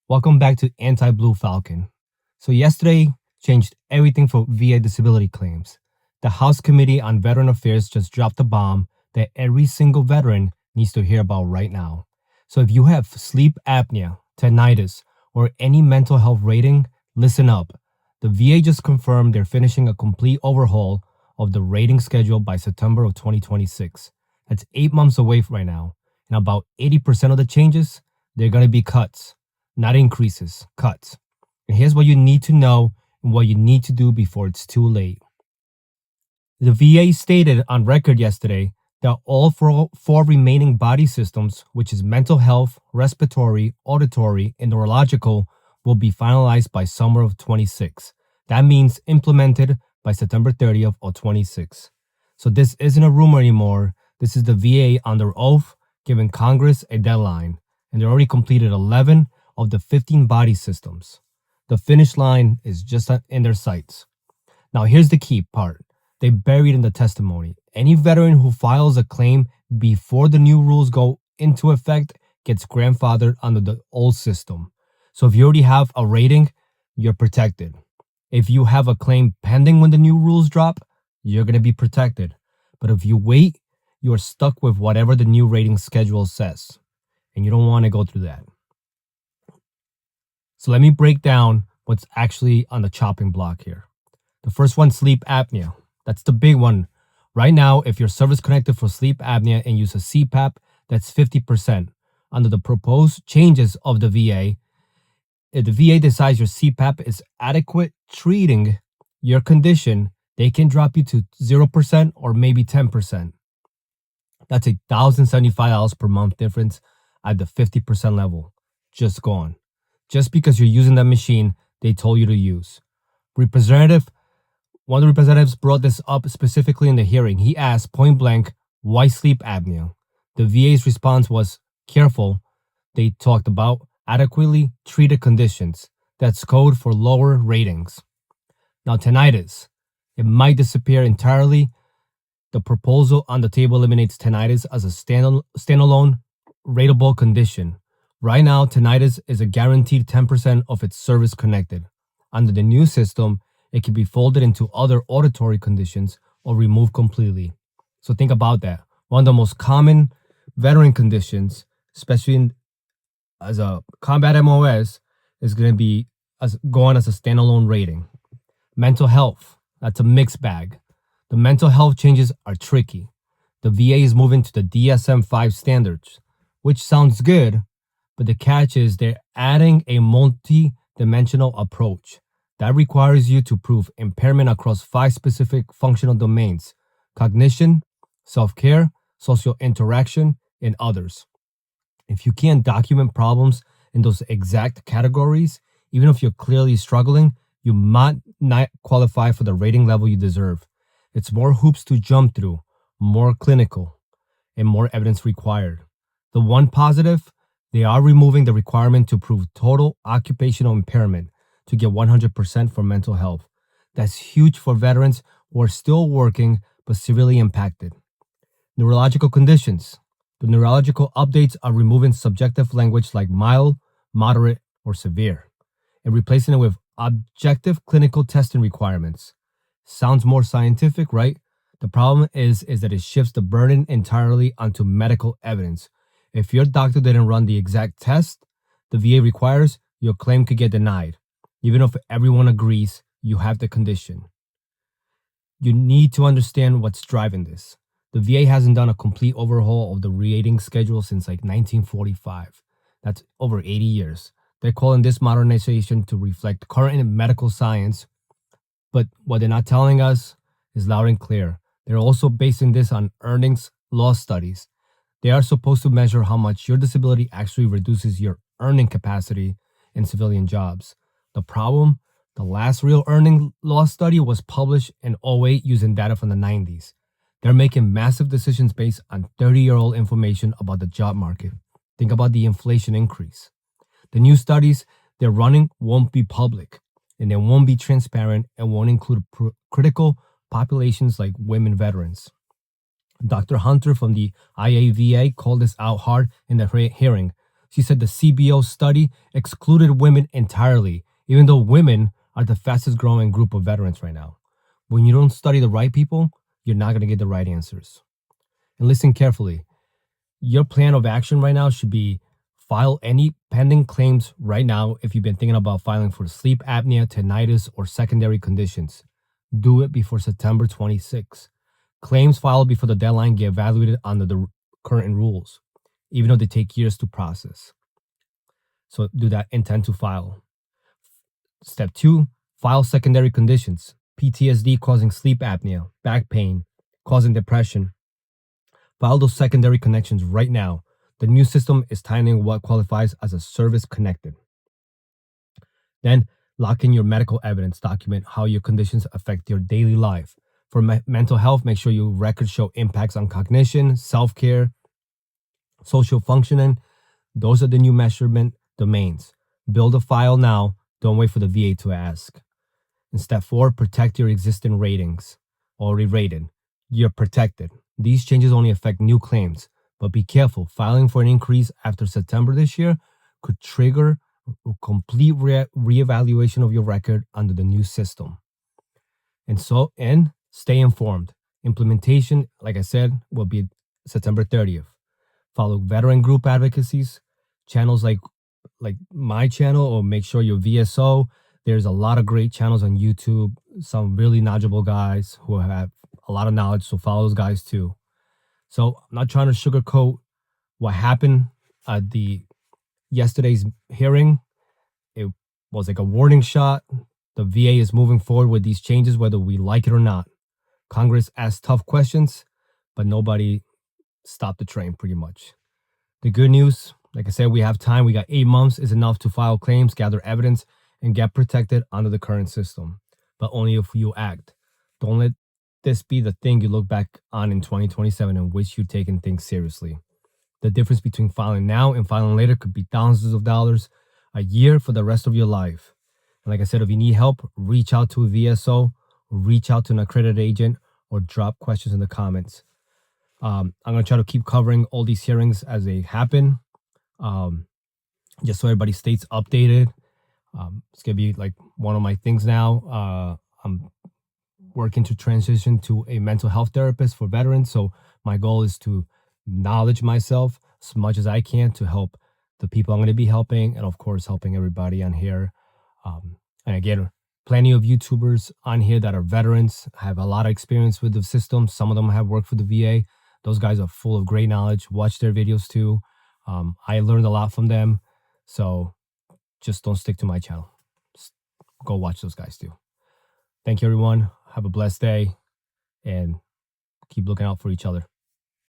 Welcome back to Anti-Blue Falcon. So yesterday changed everything for VA disability claims. The House Committee on Veteran Affairs just dropped a bomb that every single veteran needs to hear about right now. So if you have sleep apnea, tinnitus, or any mental health rating, listen up. The VA just confirmed they're finishing a complete overhaul of the rating schedule by September of 2026. That's 8 months away right now. And about 80% of the changes, they're going to be cuts. Not increases, cuts. And here's what you need to know and what you need to do before it's too late. The VA stated on record yesterday that all four remaining body systems, which is mental health, respiratory, auditory, and neurological, will be finalized by summer of 26. That means implemented by September 30th of 26. So this isn't a rumor anymore. This is the VA on their oath giving Congress a deadline. And they already completed 11 of the 15 body systems. The finish line is just in their sights. Now, here's the key part. They buried in the testimony. Any veteran who files a claim before the new rules go into effect gets grandfathered under the old system. So if you already have a rating, you're protected. If you have a claim pending when the new rules drop, you're going to be protected. But if you wait, you're stuck with whatever the new rating schedule says. And you don't want to go through that. So let me break down what's actually on the chopping block here. The first one, sleep apnea. That's the big one. Right now, if you're service connected for sleep apnea and use a CPAP, that's 50%. Under the proposed changes of the VA, if the VA decides your CPAP is adequate treating your condition, they can drop you to 0% or maybe 10%. That's $1,075 per month difference at the 50% level. Just gone. Just because you're using that machine they told you to use. One of the representatives brought this up specifically in the hearing. He asked point blank, why sleep apnea? The VA's response was, careful. They talked about adequately treated conditions. That's code for lower ratings. Now, tinnitus. It might disappear entirely. The proposal on the table eliminates tinnitus as a standalone rateable condition. Right now, tinnitus is a guaranteed 10% of its service connected. Under the new system, it can be folded into other auditory conditions or removed completely. So think about that. One of the most common veteran conditions, especially as a combat MOS, is going to be going as a standalone rating. Mental health, that's a mixed bag. The mental health changes are tricky. The VA is moving to the DSM-5 standards, which sounds good, but the catch is they're adding a multi-dimensional approach. That requires you to prove impairment across 5 specific functional domains: cognition, self-care, social interaction, and others. If you can't document problems in those exact categories, even if you're clearly struggling, you might not qualify for the rating level you deserve. It's more hoops to jump through, more clinical, and more evidence required. The one positive, they are removing the requirement to prove total occupational impairment to get 100% for mental health. That's huge for veterans who are still working but severely impacted. Neurological conditions. The neurological updates are removing subjective language like mild, moderate, or severe, and replacing it with objective clinical testing requirements. Sounds more scientific, right? The problem is that it shifts the burden entirely onto medical evidence. If your doctor didn't run the exact test the VA requires, your claim could get denied, even if everyone agrees you have the condition. You need to understand what's driving this. The VA hasn't done a complete overhaul of the rating schedule since 1945. That's over 80 years. They're calling this modernization to reflect current medical science, but what they're not telling us is loud and clear. They're also basing this on earnings loss studies. They are supposed to measure how much your disability actually reduces your earning capacity in civilian jobs. The problem, the last real earning loss study was published in 2008 using data from the 90s. They're making massive decisions based on 30-year-old information about the job market. Think about the inflation increase. The new studies they're running won't be public, and they won't be transparent and won't include critical populations like women veterans. Dr. Hunter from the IAVA called this out hard in the hearing. She said the CBO study excluded women entirely, even though women are the fastest growing group of veterans right now. When you don't study the right people, you're not going to get the right answers. And listen carefully. Your plan of action right now should be file any pending claims right now if you've been thinking about filing for sleep apnea, tinnitus, or secondary conditions. Do it before September 26. Claims filed before the deadline get evaluated under the current rules, even though they take years to process. So do that intent to file. Step 2, file secondary conditions. PTSD causing sleep apnea, back pain, causing depression. File those secondary connections right now. The new system is tightening what qualifies as a service connected. Then lock in your medical evidence. Document how your conditions affect your daily life. For mental health, make sure your records show impacts on cognition, self-care, social functioning. Those are the new measurement domains. Build a file now. Don't wait for the VA to ask. And step 4, protect your existing ratings. Already rated. You're protected. These changes only affect new claims, but be careful. Filing for an increase after September this year could trigger a complete reevaluation of your record under the new system. And stay informed. Implementation, like I said, will be September 30th. Follow veteran group advocacies, channels like my channel, or make sure your VSO. There's a lot of great channels on YouTube, some really knowledgeable guys who have a lot of knowledge, so follow those guys too. So I'm not trying to sugarcoat what happened at yesterday's hearing. It was like a warning shot. The VA is moving forward with these changes, whether we like it or not. Congress asked tough questions, but nobody stopped the train pretty much. The good news, like I said, we have time. We got 8 months is enough to file claims, gather evidence, and get protected under the current system, but only if you act. Don't let this be the thing you look back on in 2027 and wish you'd taken things seriously. The difference between filing now and filing later could be thousands of dollars a year for the rest of your life. And like I said, if you need help, reach out to a VSO, reach out to an accredited agent, or drop questions in the comments. I'm going to try to keep covering all these hearings as they happen, just so everybody stays updated. It's going to be like one of my things now. I'm working to transition to a mental health therapist for veterans. So my goal is to knowledge myself as much as I can to help the people I'm going to be helping, and of course, helping everybody on here. And again, plenty of YouTubers on here that are veterans, have a lot of experience with the system. Some of them have worked for the VA. Those guys are full of great knowledge. Watch their videos too. I learned a lot from them. So just don't stick to my channel. Just go watch those guys too. Thank you, everyone. Have a blessed day and keep looking out for each other.